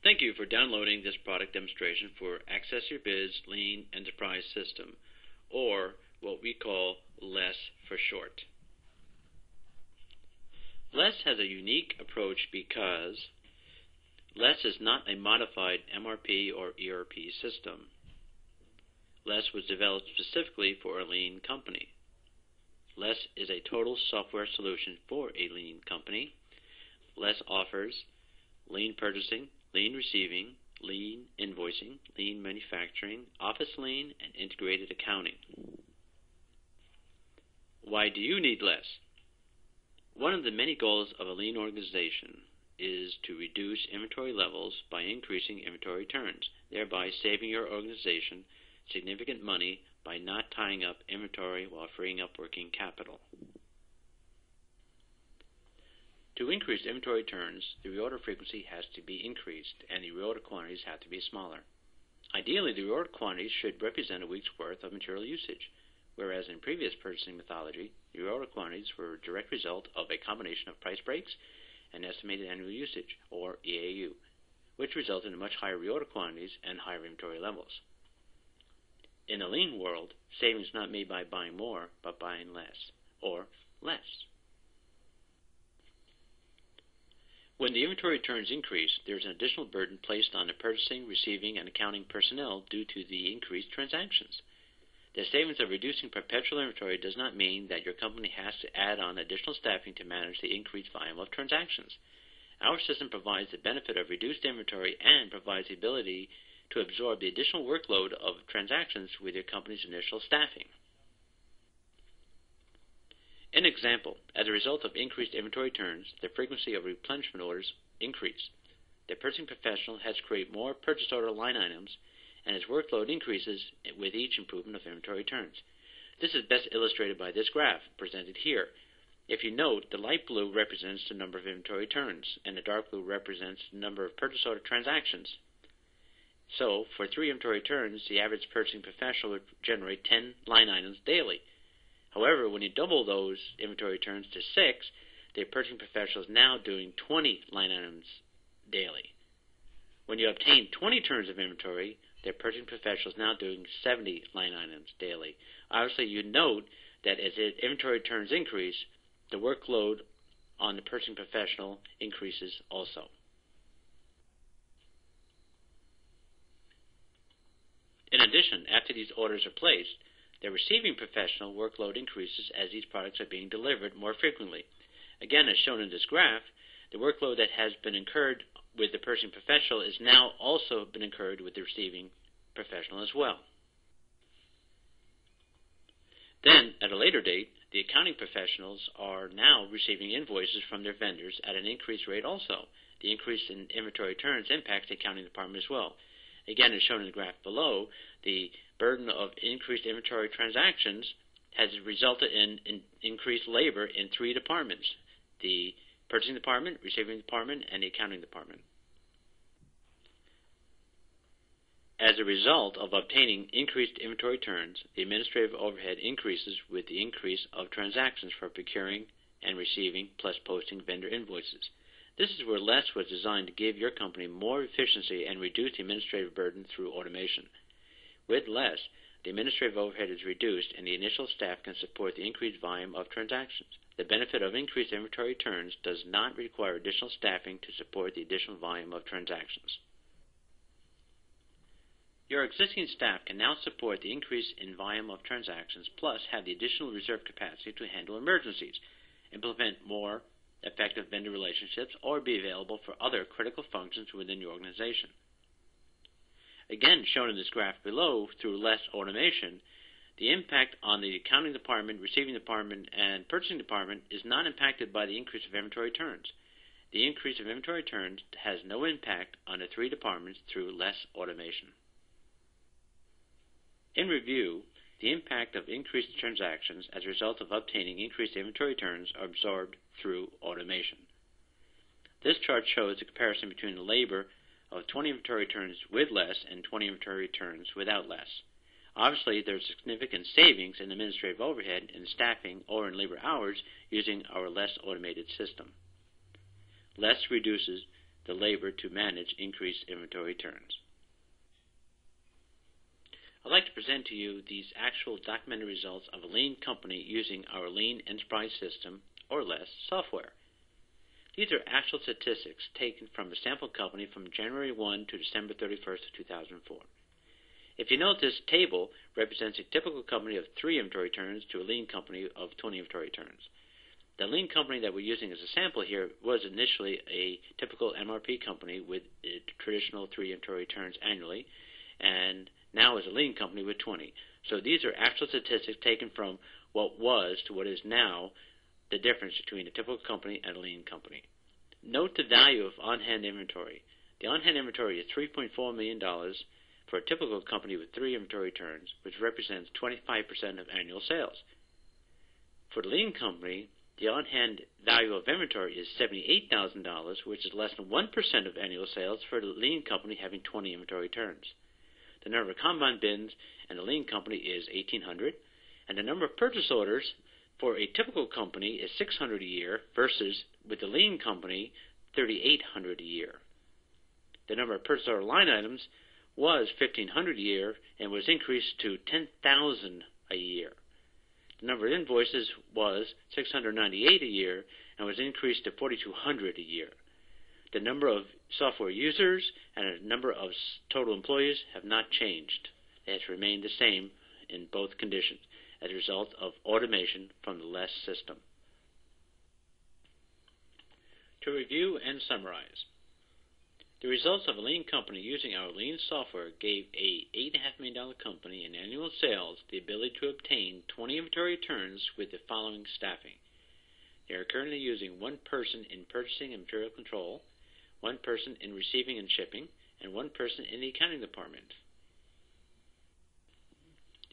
Thank you for downloading this product demonstration for Access Your Biz Lean Enterprise System, or what we call LESS for short. LESS has a unique approach because LESS is not a modified MRP or ERP system. LESS was developed specifically for a lean company. LESS is a total software solution for a lean company. LESS offers lean purchasing, lean receiving, lean invoicing, lean manufacturing, office lean, and integrated accounting. Why do you need LESS? One of the many goals of a lean organization is to reduce inventory levels by increasing inventory turns, thereby saving your organization significant money by not tying up inventory while freeing up working capital. To increase inventory turns, the reorder frequency has to be increased and the reorder quantities have to be smaller. Ideally, the reorder quantities should represent a week's worth of material usage, whereas in previous purchasing methodology, the reorder quantities were a direct result of a combination of price breaks and estimated annual usage, or EAU, which resulted in much higher reorder quantities and higher inventory levels. In a lean world, savings is not made by buying more, but buying less, or less. When the inventory turns increase, there is an additional burden placed on the purchasing, receiving, and accounting personnel due to the increased transactions. The savings of reducing perpetual inventory does not mean that your company has to add on additional staffing to manage the increased volume of transactions. Our system provides the benefit of reduced inventory and provides the ability to absorb the additional workload of transactions with your company's initial staffing. An example, as a result of increased inventory turns, the frequency of replenishment orders increase. The purchasing professional has to create more purchase order line items, and his workload increases with each improvement of inventory turns. This is best illustrated by this graph presented here. If you note, the light blue represents the number of inventory turns, and the dark blue represents the number of purchase order transactions. So, for 3 inventory turns, the average purchasing professional would generate 10 line items daily. However, when you double those inventory turns to 6, the purchasing professional is now doing 20 line items daily. When you obtain 20 turns of inventory, the purchasing professional is now doing 70 line items daily. Obviously, you note that as the inventory turns increase, the workload on the purchasing professional increases also. In addition, after these orders are placed, the receiving professional workload increases as these products are being delivered more frequently. Again, as shown in this graph, the workload that has been incurred with the purchasing professional is now also been incurred with the receiving professional as well. Then, at a later date, the accounting professionals are now receiving invoices from their vendors at an increased rate also. The increase in inventory turns impacts the accounting department as well. Again, as shown in the graph below, the burden of increased inventory transactions has resulted in increased labor in 3 departments: the purchasing department, receiving department, and the accounting department. As a result of obtaining increased inventory turns, the administrative overhead increases with the increase of transactions for procuring and receiving plus posting vendor invoices. This is where LESS was designed to give your company more efficiency and reduce the administrative burden through automation. With LESS, the administrative overhead is reduced and the initial staff can support the increased volume of transactions. The benefit of increased inventory turns does not require additional staffing to support the additional volume of transactions. Your existing staff can now support the increase in volume of transactions, plus have the additional reserve capacity to handle emergencies, implement more effective vendor relationships, or be available for other critical functions within your organization. Again, shown in this graph below, through less automation, the impact on the accounting department, receiving department, and purchasing department is not impacted by the increase of inventory turns. The increase of inventory turns has no impact on the 3 departments through less automation. In review, the impact of increased transactions as a result of obtaining increased inventory turns are absorbed through automation. This chart shows the comparison between the labor of 20 inventory turns with less and 20 inventory turns without less. Obviously, there's significant savings in administrative overhead, in staffing, or in labor hours using our less automated system. Less reduces the labor to manage increased inventory turns. I'd like to present to you these actual documented results of a lean company using our Lean Enterprise System, or LESS, software. These are actual statistics taken from a sample company from January 1 to December 31st of 2004. If you note, this table represents a typical company of 3 inventory turns to a lean company of 20 inventory turns. The lean company that we're using as a sample here was initially a typical MRP company with traditional 3 inventory turns annually, and now is a lean company with 20. So these are actual statistics taken from what was to what is now the difference between a typical company and a lean company. Note the value of on-hand inventory. The on-hand inventory is $3.4 million for a typical company with 3 inventory turns, which represents 25% of annual sales. For the lean company, the on-hand value of inventory is $78,000, which is less than 1% of annual sales for the lean company having 20 inventory turns. The number of Kanban bins in the lean company is 1,800, and the number of purchase orders for a typical company is 600 a year versus, with the lean company, 3,800 a year. The number of purchase order line items was 1,500 a year and was increased to 10,000 a year. The number of invoices was 698 a year and was increased to 4,200 a year. The number of software users and the number of total employees have not changed. It has remained the same in both conditions as a result of automation from the LESS system. To review and summarize, the results of a lean company using our lean software gave a $8.5 million company in annual sales the ability to obtain 20 inventory turns with the following staffing. They are currently using 1 person in purchasing and material control, 1 person in receiving and shipping, and 1 person in the accounting department.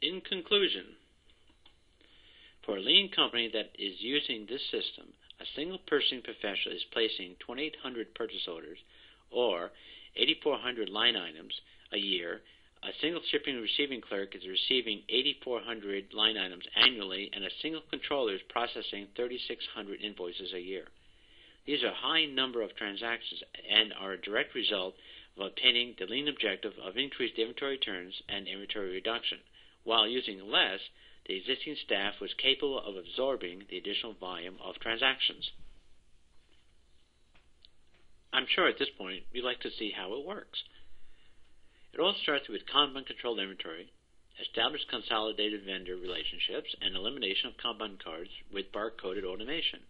In conclusion, for a lean company that is using this system, a single purchasing professional is placing 2,800 purchase orders or 8,400 line items a year. A single shipping and receiving clerk is receiving 8,400 line items annually, and a single controller is processing 3,600 invoices a year. These are a high number of transactions and are a direct result of obtaining the lean objective of increased inventory turns and inventory reduction. While using less, the existing staff was capable of absorbing the additional volume of transactions. I'm sure at this point you'd like to see how it works. It all starts with Kanban-controlled inventory, established consolidated vendor relationships, and elimination of Kanban cards with bar-coded automation.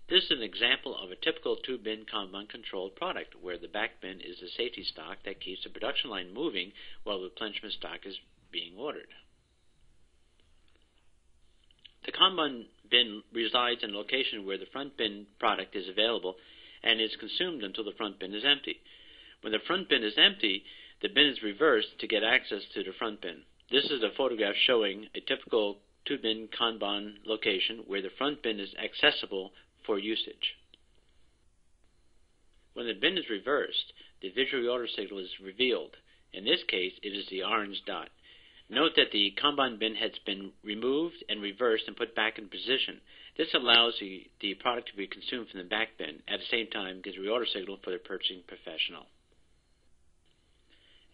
This is an example of a typical 2-bin Kanban-controlled product, where the back bin is the safety stock that keeps the production line moving while replenishment stock is being ordered. The Kanban bin resides in a location where the front bin product is available and is consumed until the front bin is empty. When the front bin is empty, the bin is reversed to get access to the front bin. This is a photograph showing a typical 2-bin Kanban location where the front bin is accessible for usage. When the bin is reversed, the visual reorder signal is revealed. In this case, it is the orange dot. Note that the Kanban bin has been removed and reversed and put back in position. This allows the product to be consumed from the back bin. At the same time, gives a reorder signal for the purchasing professional.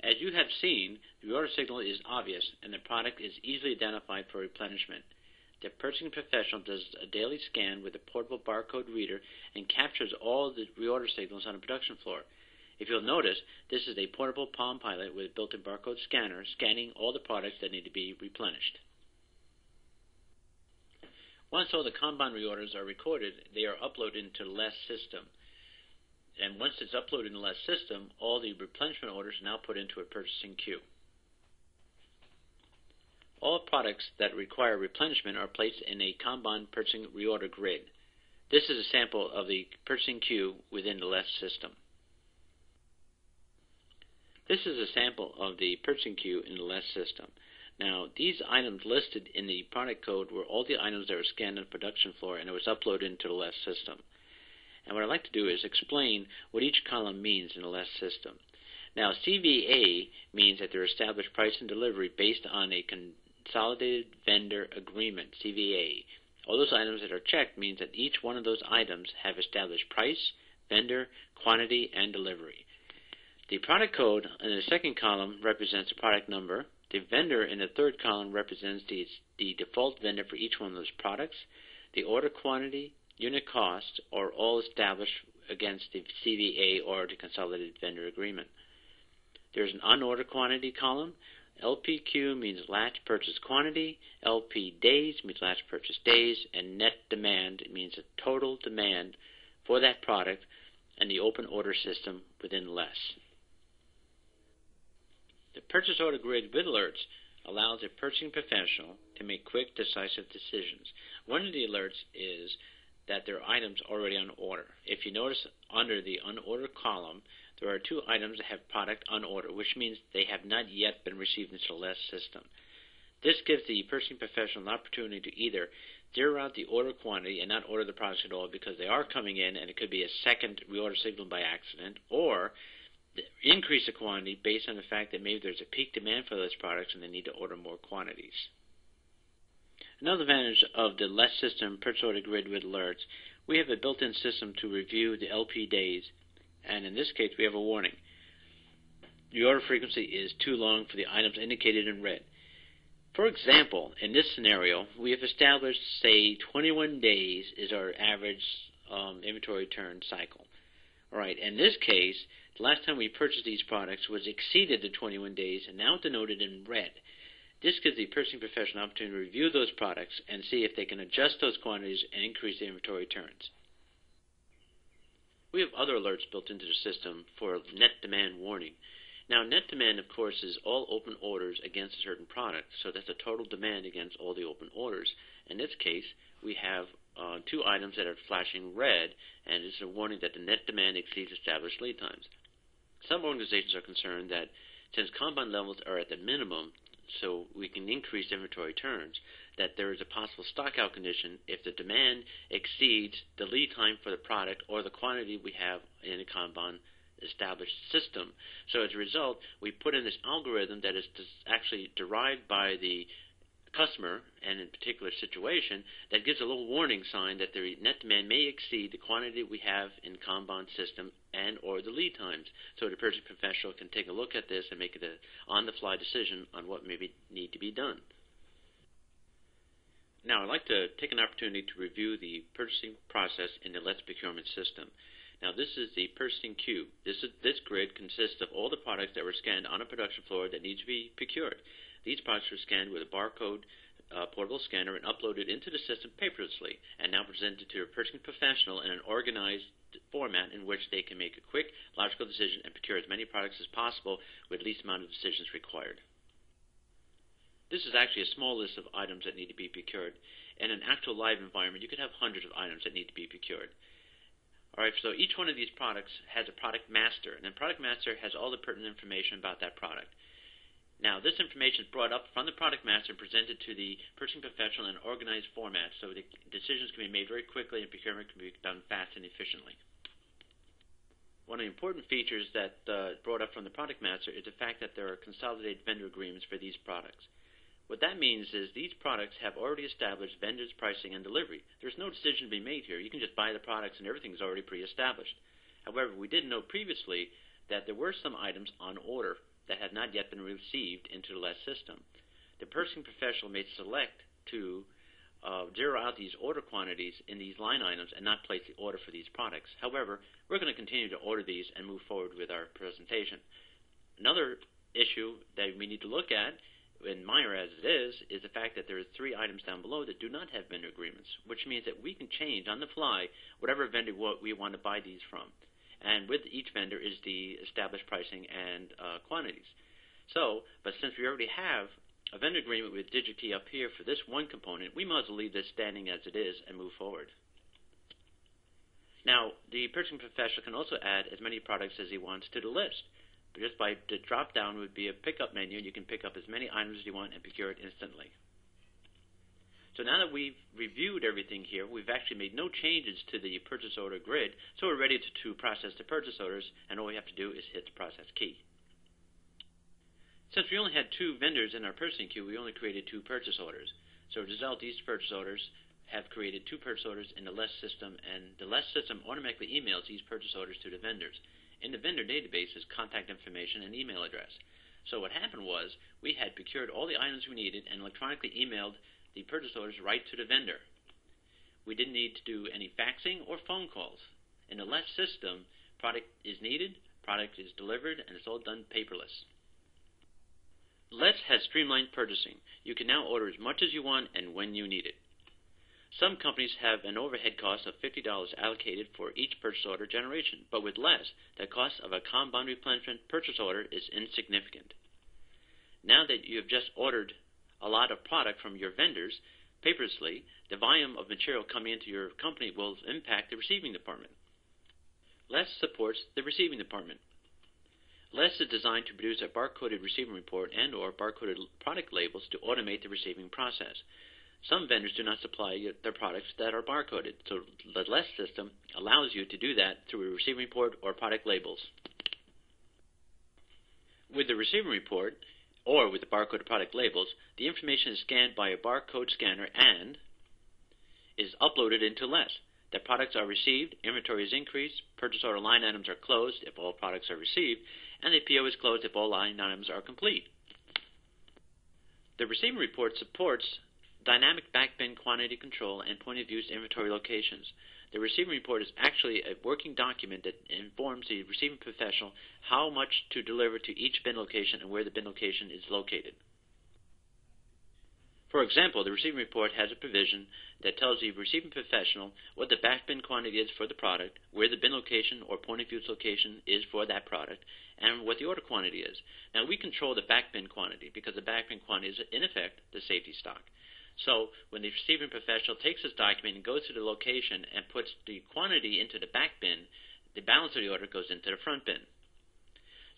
As you have seen, the reorder signal is obvious and the product is easily identified for replenishment. The purchasing professional does a daily scan with a portable barcode reader and captures all the reorder signals on a production floor. If you'll notice, this is a portable Palm Pilot with a built-in barcode scanner scanning all the products that need to be replenished. Once all the Kanban reorders are recorded, they are uploaded into the LESS system. And once it's uploaded in the LESS system, all the replenishment orders are now put into a purchasing queue. All products that require replenishment are placed in a Kanban purchasing reorder grid. This is a sample of the purchasing queue within the LESS system. This is a sample of the purchasing queue in the LESS system. Now, these items listed in the product code were all the items that were scanned on the production floor, and it was uploaded into the LESS system. And what I'd like to do is explain what each column means in the LESS system. Now, CVA means that they're established price and delivery based on a consolidated vendor agreement, CVA. All those items that are checked means that each one of those items have established price, vendor, quantity, and delivery. The product code in the second column represents the product number. The vendor in the third column represents the default vendor for each one of those products. The order quantity, unit cost are all established against the CVA or the Consolidated Vendor Agreement. There's an unordered quantity column. LPQ means last purchase quantity, LP days means last purchase days, and net demand means the total demand for that product and the open order system within less. The purchase order grid with alerts allows a purchasing professional to make quick, decisive decisions. One of the alerts is that there are items already on order. If you notice under the unordered column, there are two items that have product on order, which means they have not yet been received into the less system. This gives the purchasing professional an opportunity to either zero out the order quantity and not order the products at all because they are coming in and it could be a second reorder signal by accident, or increase the quantity based on the fact that maybe there's a peak demand for those products and they need to order more quantities. Another advantage of the less system purchase order grid with alerts, we have a built-in system to review the LP days, and in this case we have a warning. The order frequency is too long for the items indicated in red. For example, in this scenario, we have established, say, 21 days is our average inventory turn cycle. All right, in this case, the last time we purchased these products was exceeded the 21 days and now denoted in red. This gives the purchasing professional an opportunity to review those products and see if they can adjust those quantities and increase the inventory turns. We have other alerts built into the system for net demand warning. Now, net demand, of course, is all open orders against a certain product, so that's the total demand against all the open orders. In this case, we have two items that are flashing red, and it's a warning that the net demand exceeds established lead times. Some organizations are concerned that since Kanban levels are at the minimum, so we can increase inventory turns, that there is a possible stockout condition if the demand exceeds the lead time for the product or the quantity we have in a Kanban established system. So as a result, we put in this algorithm that is actually derived by the customer, and in a particular situation, that gives a little warning sign that the net demand may exceed the quantity we have in Kanban system and or the lead times. So the purchasing professional can take a look at this and make an on-the-fly decision on what may need to be done. Now, I'd like to take an opportunity to review the purchasing process in the Let's Procurement system. Now, this is the purchasing queue. This grid consists of all the products that were scanned on a production floor that need to be procured. These products are scanned with a barcode portable scanner and uploaded into the system paperlessly and now presented to a purchasing professional in an organized format in which they can make a quick, logical decision and procure as many products as possible with the least amount of decisions required. This is actually a small list of items that need to be procured. In an actual live environment, you could have hundreds of items that need to be procured. All right, so each one of these products has a product master, and the product master has all the pertinent information about that product. Now, this information is brought up from the product master and presented to the purchasing professional in an organized format so the decisions can be made very quickly and procurement can be done fast and efficiently. One of the important features that brought up from the product master is the fact that there are consolidated vendor agreements for these products. What that means is these products have already established vendors, pricing, and delivery. There's no decision to be made here. You can just buy the products and everything is already pre-established. However, we did know previously that there were some items on order that had not yet been received into the LES system. The purchasing professional may select to zero out these order quantities in these line items and not place the order for these products. However, we're going to continue to order these and move forward with our presentation. Another issue that we need to look at, in minor as it is the fact that there are three items down below that do not have vendor agreements, which means that we can change on the fly whatever vendor we want to buy these from. And with each vendor is the established pricing and quantities. But since we already have a vendor agreement with DigiKey up here for this one component, we might as well leave this standing as it is and move forward. Now, the purchasing professional can also add as many products as he wants to the list. But just by the drop-down would be a pickup menu, and you can pick up as many items as you want and procure it instantly. So now that we've reviewed everything here, we've actually made no changes to the purchase order grid, so we're ready to process the purchase orders, and all we have to do is hit the process key. Since we only had two vendors in our purchasing queue, we only created two purchase orders. So as a result, these purchase orders have created 2 purchase orders in the LESS system, and the LESS system automatically emails these purchase orders to the vendors. In the vendor database is contact information and email address. So what happened was we had procured all the items we needed and electronically emailed the purchase orders right to the vendor. We didn't need to do any faxing or phone calls. In the LESS system, product is needed, product is delivered, and it's all done paperless. LESS has streamlined purchasing. You can now order as much as you want and when you need it. Some companies have an overhead cost of $50 allocated for each purchase order generation, but with LESS, the cost of a Kanban replenishment purchase order is insignificant. Now that you have just ordered a lot of product from your vendors paperlessly, the volume of material coming into your company will impact the receiving department. LESS supports the receiving department. LESS is designed to produce a barcoded receiving report and/or barcoded product labels to automate the receiving process. Some vendors do not supply their products that are barcoded, so the LESS system allows you to do that through a receiving report or product labels. With the receiving report, or with the barcoded product labels, the information is scanned by a barcode scanner and is uploaded into LESS. The products are received, inventory is increased, purchase order line items are closed if all products are received, and the PO is closed if all line items are complete. The receiving report supports dynamic backbin quantity control and point-of-use inventory locations. The receiving report is actually a working document that informs the receiving professional how much to deliver to each bin location and where the bin location is located. For example, the receiving report has a provision that tells the receiving professional what the backbin quantity is for the product, where the bin location or point-of-use location is for that product, and what the order quantity is. Now, we control the backbin quantity because the backbin quantity is, in effect, the safety stock. So when the receiving professional takes this document and goes to the location and puts the quantity into the back bin, the balance of the order goes into the front bin.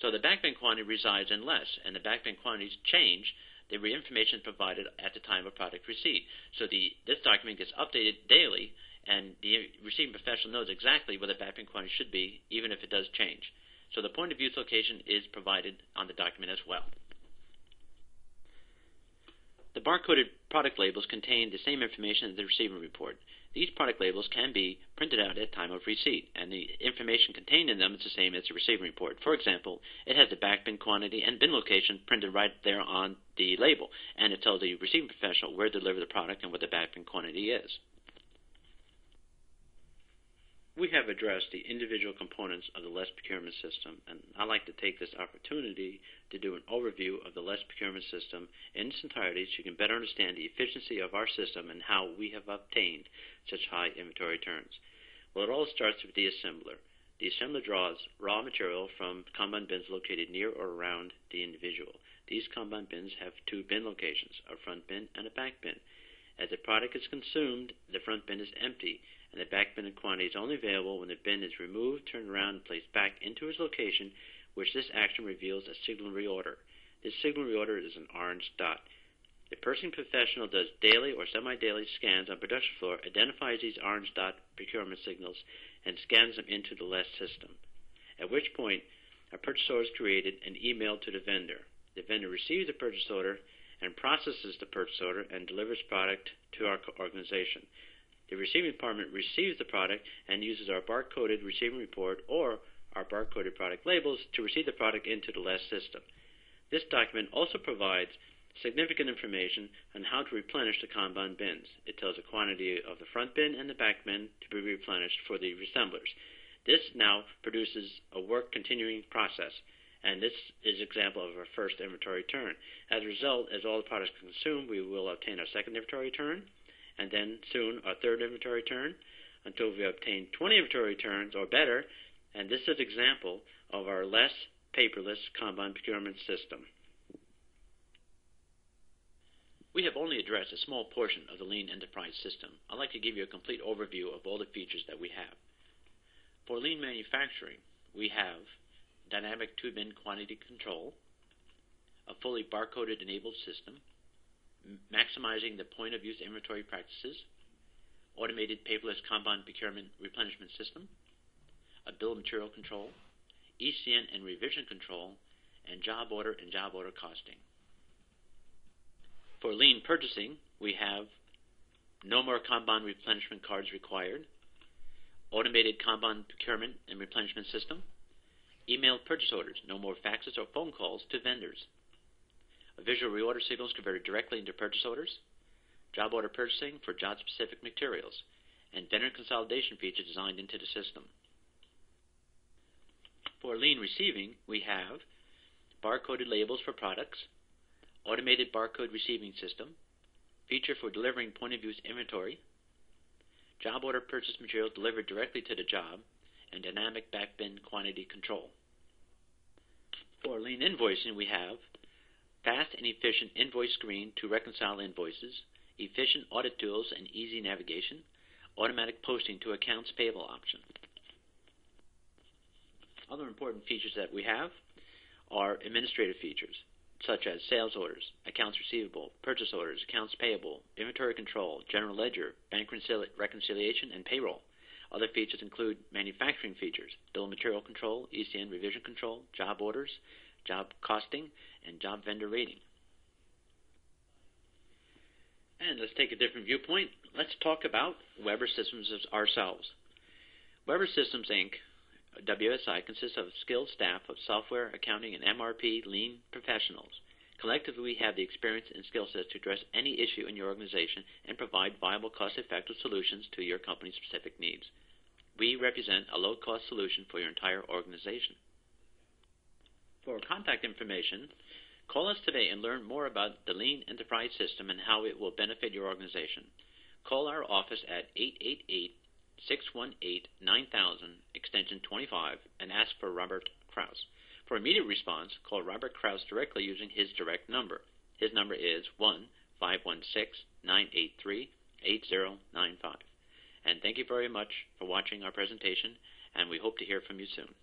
So the back bin quantity resides in LESS, and the back bin quantities change the information provided at the time of product receipt. So this document gets updated daily, and the receiving professional knows exactly what the back bin quantity should be, even if it does change. So the point of use location is provided on the document as well. The barcoded product labels contain the same information as the receiving report. These product labels can be printed out at time of receipt, and the information contained in them is the same as the receiving report. For example, it has the back bin quantity and bin location printed right there on the label, and it tells the receiving professional where to deliver the product and what the back bin quantity is. We have addressed the individual components of the LESS procurement system, and I'd like to take this opportunity to do an overview of the LESS procurement system in its entirety so you can better understand the efficiency of our system and how we have obtained such high inventory turns. Well, it all starts with the assembler. The assembler draws raw material from Kanban bins located near or around the individual. These Kanban bins have 2 bin locations, a front bin and a back bin. As the product is consumed, the front bin is empty, and the back bin quantity is only available when the bin is removed, turned around, and placed back into its location, which this action reveals a signal reorder. This signal reorder is an orange dot. The purchasing professional does daily or semi-daily scans on production floor, identifies these orange dot procurement signals, and scans them into the LESS system, at which point a purchase order is created and emailed to the vendor. The vendor receives the purchase order and processes the purchase order and delivers product to our organization. The receiving department receives the product and uses our barcoded receiving report or our barcoded product labels to receive the product into the LESS system. This document also provides significant information on how to replenish the Kanban bins. It tells the quantity of the front bin and the back bin to be replenished for the assemblers. This now produces a work continuing process, and this is an example of our first inventory turn. As a result, as all the products are consumed, we will obtain our second inventory turn, and then soon our third inventory turn, until we obtain 20 inventory turns or better, and this is an example of our LESS paperless Kanban procurement system. We have only addressed a small portion of the Lean Enterprise system. I'd like to give you a complete overview of all the features that we have. For Lean manufacturing, we have dynamic 2-bin quantity control, a fully barcoded enabled system, maximizing the point-of-use inventory practices, automated paperless Kanban procurement replenishment system, a bill of material control, ECN and revision control, and job order costing. For Lean purchasing, we have No more Kanban replenishment cards required. Automated Kanban procurement and replenishment system. Email purchase orders. No more faxes or phone calls to vendors. Visual reorder signals converted directly into purchase orders. Job order purchasing for job-specific materials. And vendor consolidation feature designed into the system. For lean receiving, we have barcoded labels for products, automated barcode receiving system, feature for delivering point-of-use inventory, job order purchase material delivered directly to the job, and dynamic back-bin quantity control. For lean invoicing, we have fast and efficient invoice screen to reconcile invoices, efficient audit tools and easy navigation, automatic posting to accounts payable option. Other important features that we have are administrative features, such as sales orders, accounts receivable, purchase orders, accounts payable, inventory control, general ledger, bank reconciliation, and payroll. Other features include manufacturing features, bill of material control, ECN revision control, job orders, job costing, and job vendor rating. And let's take a different viewpoint. Let's talk about Weber Systems ourselves. Weber Systems, Inc., WSI, consists of a skilled staff of software, accounting, and MRP lean professionals. Collectively, we have the experience and skill sets to address any issue in your organization and provide viable, cost-effective solutions to your company's specific needs. We represent a low-cost solution for your entire organization. For contact information, call us today and learn more about the Lean Enterprise System and how it will benefit your organization. Call our office at 888-618-9000, extension 25, and ask for Robert Krause. For immediate response, call Robert Krause directly using his direct number. His number is 1-516-983-8095. And thank you very much for watching our presentation, and we hope to hear from you soon.